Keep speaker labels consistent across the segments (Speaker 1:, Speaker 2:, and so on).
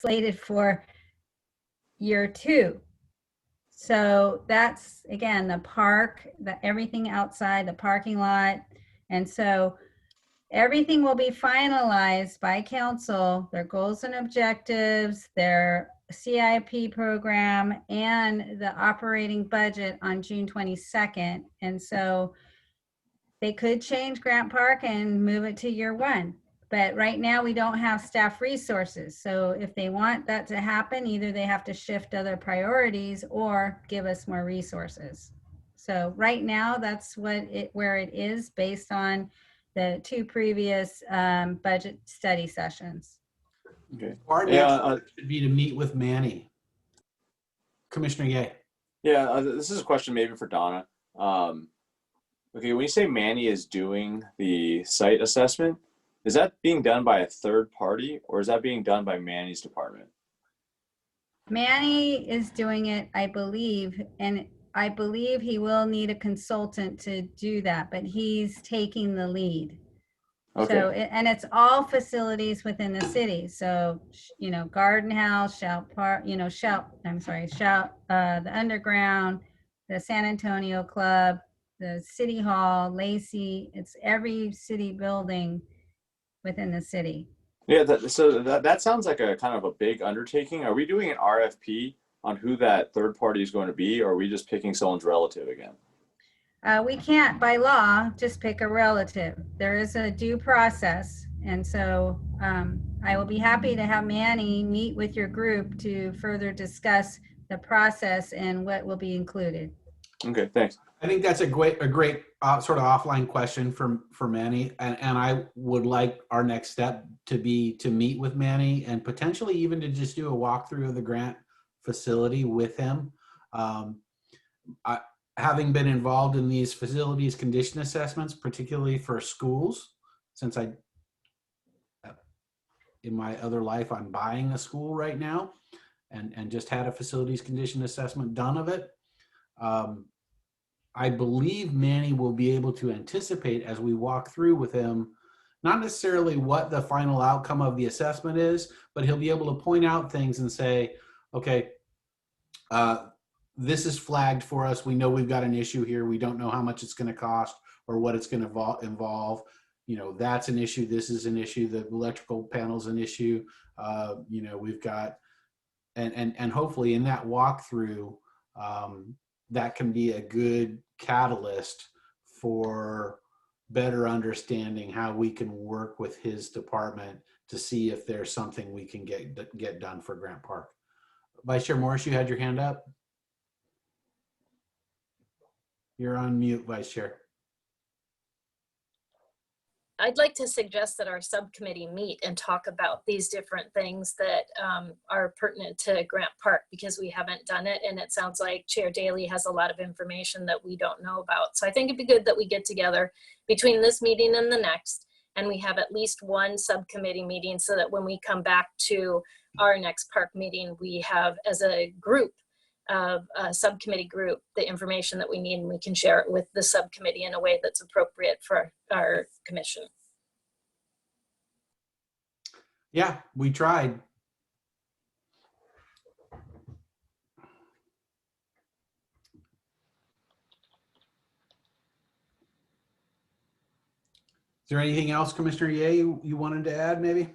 Speaker 1: slated for year 2. So that's, again, the park, everything outside the parking lot. And so everything will be finalized by council, their goals and objectives, their CIP program, and the operating budget on June 22nd. And so they could change Grant Park and move it to year 1. But right now we don't have staff resources. So if they want that to happen, either they have to shift other priorities or give us more resources. So right now that's where it is based on the 2 previous budget study sessions.
Speaker 2: Okay.
Speaker 3: Our next should be to meet with Manny. Commissioner Ye.
Speaker 2: Yeah, this is a question maybe for Donna. Okay, when you say Manny is doing the site assessment, is that being done by a third party or is that being done by Manny's department?
Speaker 1: Manny is doing it, I believe, and I believe he will need a consultant to do that, but he's taking the lead.
Speaker 2: Okay.
Speaker 1: So, and it's all facilities within the city. So, you know, Garden House, Shout Park, you know, the Underground, the San Antonio Club, the City Hall, Lacey, it's every city building within the city.
Speaker 2: Yeah, so that sounds like a kind of a big undertaking. Are we doing an RFP on who that third party is going to be, or are we just picking someone's relative again?
Speaker 1: We can't, by law, just pick a relative. There is a due process. And so I will be happy to have Manny meet with your group to further discuss the process and what will be included.
Speaker 2: Okay, thanks.
Speaker 3: I think that's a great sort of offline question for Manny, and I would like our next step to be to meet with Manny and potentially even to just do a walkthrough of the grant facility with him. Having been involved in these facilities condition assessments, particularly for schools, since in my other life I'm buying a school right now, and just had a facilities condition assessment done of it. I believe Manny will be able to anticipate as we walk through with him, not necessarily what the final outcome of the assessment is, but he'll be able to point out things and say, okay, this is flagged for us. We know we've got an issue here. We don't know how much it's going to cost or what it's going to involve. You know, that's an issue. This is an issue. The electrical panel's an issue. You know, we've got, and hopefully in that walkthrough, that can be a good catalyst for better understanding how we can work with his department to see if there's something we can get done for Grant Park. Vice Chair Morris, you had your hand up. You're on mute, Vice Chair.
Speaker 4: I'd like to suggest that our subcommittee meet and talk about these different things that are pertinent to Grant Park, because we haven't done it. And it sounds like Chair Daly has a lot of information that we don't know about. So I think it'd be good that we get together between this meeting and the next, and we have at least one subcommittee meeting so that when we come back to our next park meeting, we have as a group of a subcommittee group the information that we need, and we can share it with the subcommittee in a way that's appropriate for our commission.
Speaker 3: Yeah, we tried. Is there anything else, Commissioner Ye, you wanted to add maybe?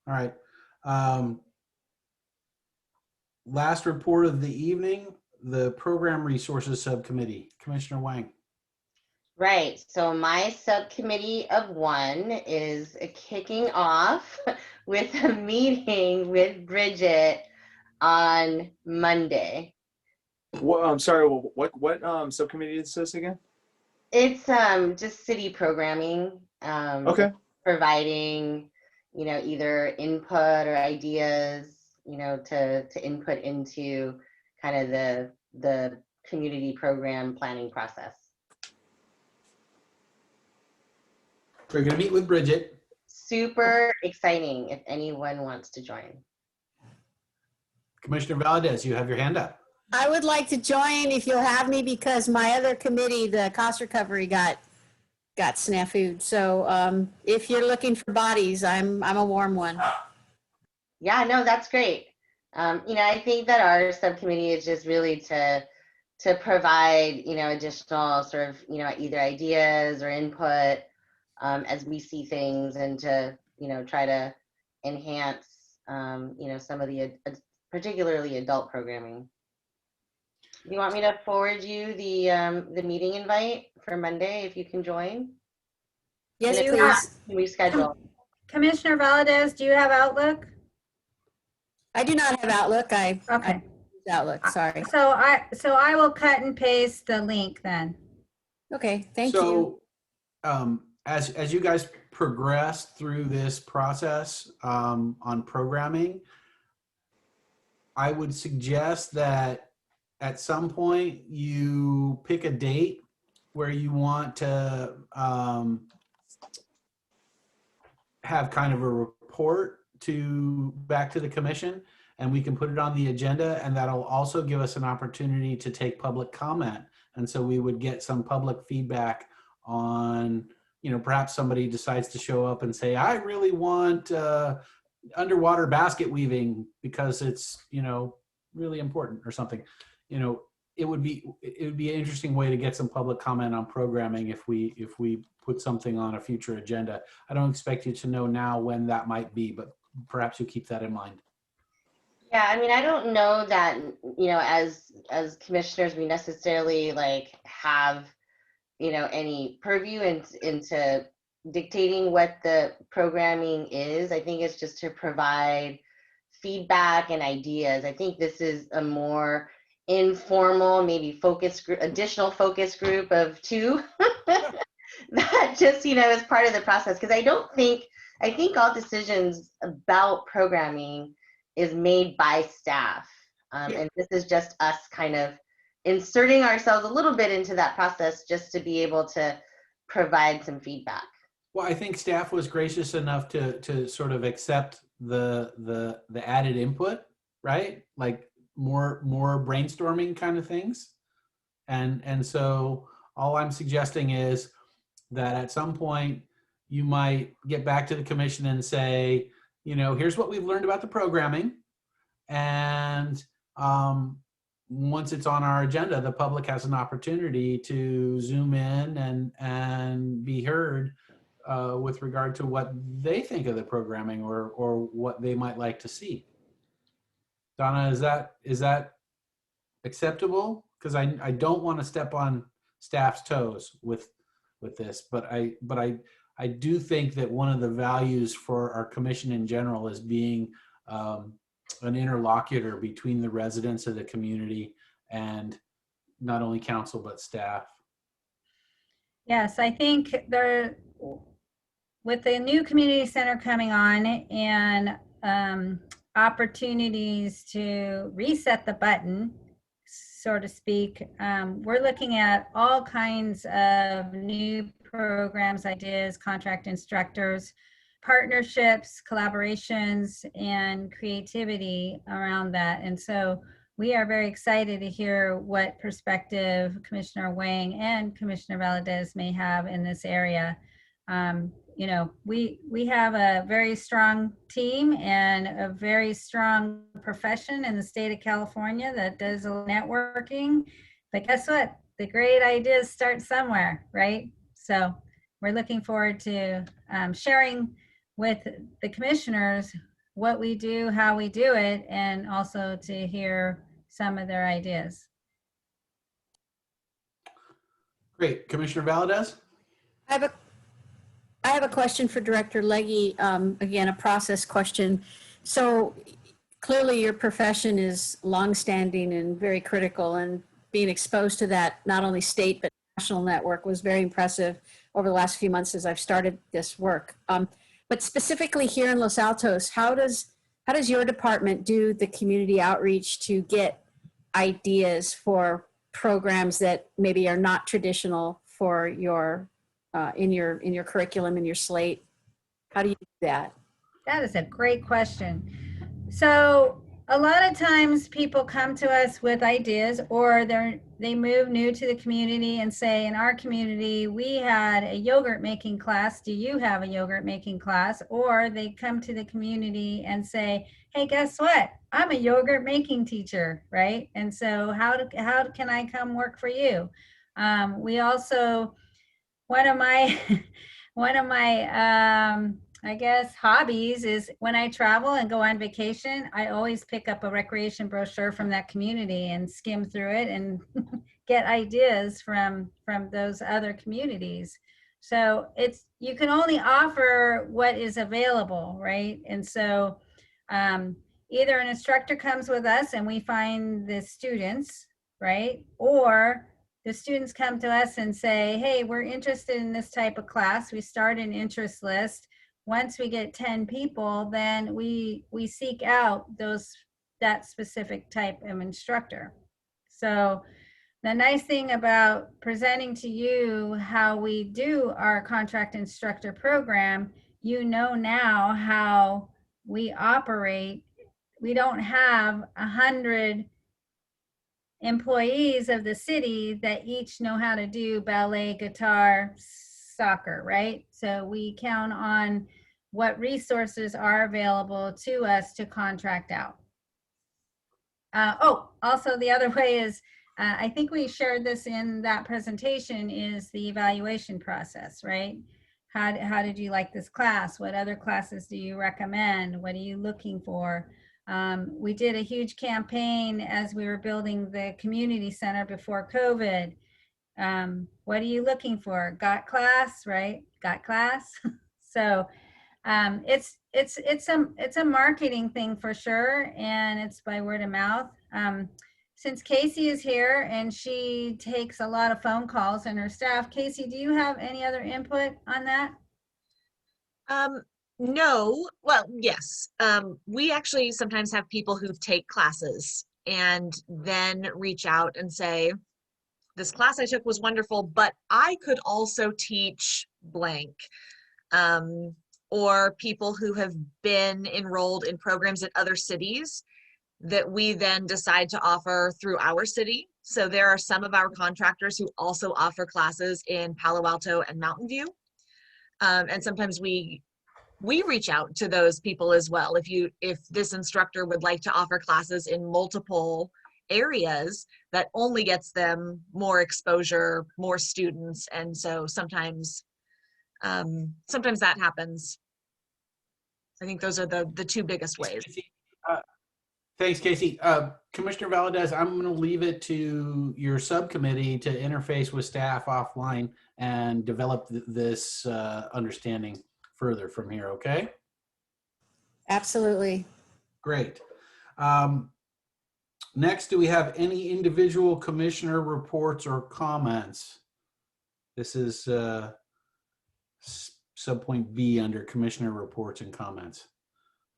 Speaker 3: All right. Last report of the evening, the Program Resources Subcommittee. Commissioner Wang.
Speaker 5: Right. So my subcommittee of 1 is kicking off with a meeting with Bridget on Monday.
Speaker 2: Well, I'm sorry. What subcommittee is this again?
Speaker 5: It's just city programming.
Speaker 2: Okay.
Speaker 5: Providing, you know, either input or ideas, you know, to input into kind of the community program planning process.
Speaker 3: We're going to meet with Bridget.
Speaker 5: Super exciting if anyone wants to join.
Speaker 3: Commissioner Valadez, you have your hand up.
Speaker 6: I would like to join if you'll have me, because my other committee, the cost recovery, got snafu'd. So if you're looking for bodies, I'm a warm one.
Speaker 5: Yeah, no, that's great. I think that our subcommittee is just really to provide, additional sort of, either ideas or input as we see things, and to, try to enhance, some of the particularly adult programming. Do you want me to forward you the meeting invite for Monday if you can join?
Speaker 6: Yes,
Speaker 1: Do you
Speaker 6: please.
Speaker 5: Can we schedule?
Speaker 1: Commissioner Valdez, do you have Outlook?
Speaker 6: I do not have Outlook. I
Speaker 1: Okay.
Speaker 6: use Outlook, sorry.
Speaker 1: So I will cut and paste the link then.
Speaker 6: Okay, thank you.
Speaker 3: So, as you guys progress through this process on programming, I would suggest that at some point you pick a date where you want to have kind of a report back to the commission, and we can put it on the agenda, and that'll also give us an opportunity to take public comment. And so we would get some public feedback on, perhaps somebody decides to show up and say, I really want underwater basket weaving because it's, really important or something. It would be an interesting way to get some public comment on programming if we put something on a future agenda. I don't expect you to know now when that might be, but perhaps you keep that in mind.
Speaker 5: Yeah, I don't know that, as commissioners, we necessarily have, any purview into dictating what the programming is. I think it's just to provide feedback and ideas. I think this is a more informal, maybe focus group, additional focus group of two that just, is part of the process. Because I think all decisions about programming is made by staff. And this is just us kind of inserting ourselves a little bit into that process just to be able to provide some feedback.
Speaker 3: Well, I think staff was gracious enough to sort of accept the added input, right? Like more brainstorming kind of things. And so all I'm suggesting is that at some point you might get back to the commission and say, here's what we've learned about the programming. And once it's on our agenda, the public has an opportunity to zoom in and be heard with regard to what they think of the programming or what they might like to see. Donna, is that acceptable? Because I don't want to step on staff's toes with this, but I do think that one of the values for our commission in general is being an interlocutor between the residents of the community and not only council but staff.
Speaker 1: Yes, I think with the new community center coming on and opportunities to reset the button, so to speak, we're looking at all kinds of new programs, ideas, contract instructors, partnerships, collaborations, and creativity around that. And so we are very excited to hear what perspective Commissioner Wang and Commissioner Valadez may have in this area. We have a very strong team and a very strong profession in the state of California that does networking. But guess what? The great ideas start somewhere, right? So we're looking forward to sharing with the commissioners what we do, how we do it, and also to hear some of their ideas.
Speaker 3: Great. Commissioner Valadez?
Speaker 6: I have a question for Director Legge, again, a process question. So clearly your profession is longstanding and very critical, and being exposed to that, not only state but national network, was very impressive over the last few months as I've started this work. But specifically here in Los Altos, how does your department do the community outreach to get ideas for programs that maybe are not traditional for your in your curriculum, in your slate? How do you do that?
Speaker 1: That is a great question. So a lot of times people come to us with ideas, or they move new to the community and say, in our community, we had a yogurt making class. Do you have a yogurt making class? Or they come to the community and say, hey, guess what? I'm a yogurt making teacher, right? And so how can I come work for you? We also, one of my, I guess, hobbies is when I travel and go on vacation, I always pick up a recreation brochure from that community and skim through it and get ideas from those other communities. So you can only offer what is available, right? And so either an instructor comes with us and we find the students, right? Or the students come to us and say, hey, we're interested in this type of class. We start an interest list. Once we get 10 people, then we seek out that specific type of instructor. So the nice thing about presenting to you how we do our contract instructor program, you know now how we operate. We don't have 100 employees of the city that each know how to do ballet, guitar, soccer, right? So we count on what resources are available to us to contract out. Also the other way is, I think we shared this in that presentation, is the evaluation process, right? How did you like this class? What other classes do you recommend? What are you looking for? We did a huge campaign as we were building the community center before COVID. What are you looking for? Got class, right? Got class. So it's a marketing thing for sure, and it's by word of mouth. Since Casey is here and she takes a lot of phone calls and her staff, Casey, do you have any other input on that?
Speaker 7: No, well, yes. We actually sometimes have people who take classes and then reach out and say, this class I took was wonderful, but I could also teach blank. Or people who have been enrolled in programs at other cities that we then decide to offer through our city. So there are some of our contractors who also offer classes in Palo Alto and Mountain View. And sometimes we reach out to those people as well. If this instructor would like to offer classes in multiple areas, that only gets them more exposure, more students. And so sometimes that happens. I think those are the two biggest ways.
Speaker 3: Thanks, Casey. Commissioner Valadez, I'm going to leave it to your subcommittee to interface with staff offline and develop this understanding further from here, okay?
Speaker 6: Absolutely.
Speaker 3: Great. Next, do we have any individual commissioner reports or comments? This is subpoint B under commissioner reports and comments.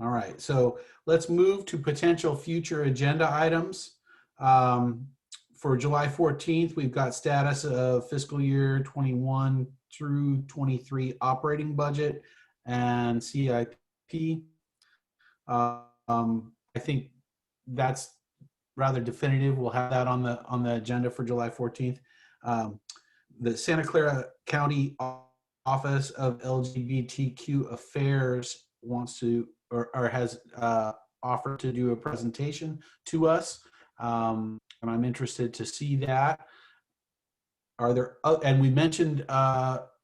Speaker 3: All right, so let's move to potential future agenda items. For July 14th, we've got status of fiscal year 21 through 23 operating budget and CIP. I think that's rather definitive. We'll have that on the agenda for July 14th. The Santa Clara County Office of LGBTQ Affairs wants to or has offered to do a presentation to us, and I'm interested to see that. Are there? And we mentioned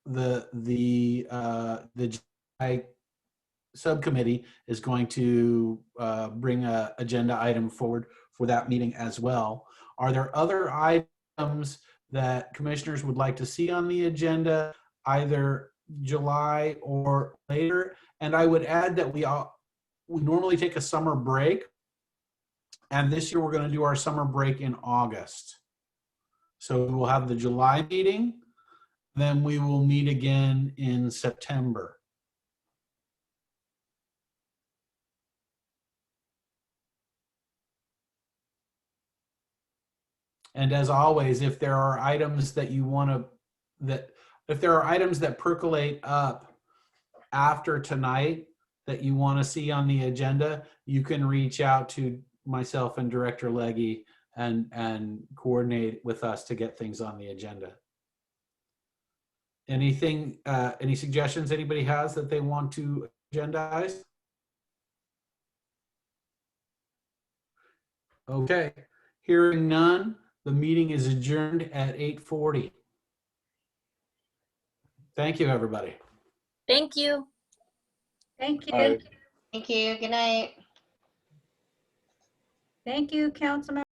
Speaker 3: the subcommittee is going to bring an agenda item forward for that meeting as well. Are there other items that commissioners would like to see on the agenda, either July or later? And I would add that we normally take a summer break, and this year we're going to do our summer break in August. So we will have the July meeting, then we will meet again in September. And as always, if there are items that you want to, if there are items that percolate up after tonight that you want to see on the agenda, you can reach out to myself and Director Legge, and coordinate with us to get things on the agenda. Anything, any suggestions anybody has that they want to agendize? Okay, hearing none, the meeting is adjourned at 8:40. Thank you, everybody.
Speaker 4: Thank you.
Speaker 1: Thank you.
Speaker 2: All right.
Speaker 5: Thank you. Good night.
Speaker 1: Thank you, Councilmember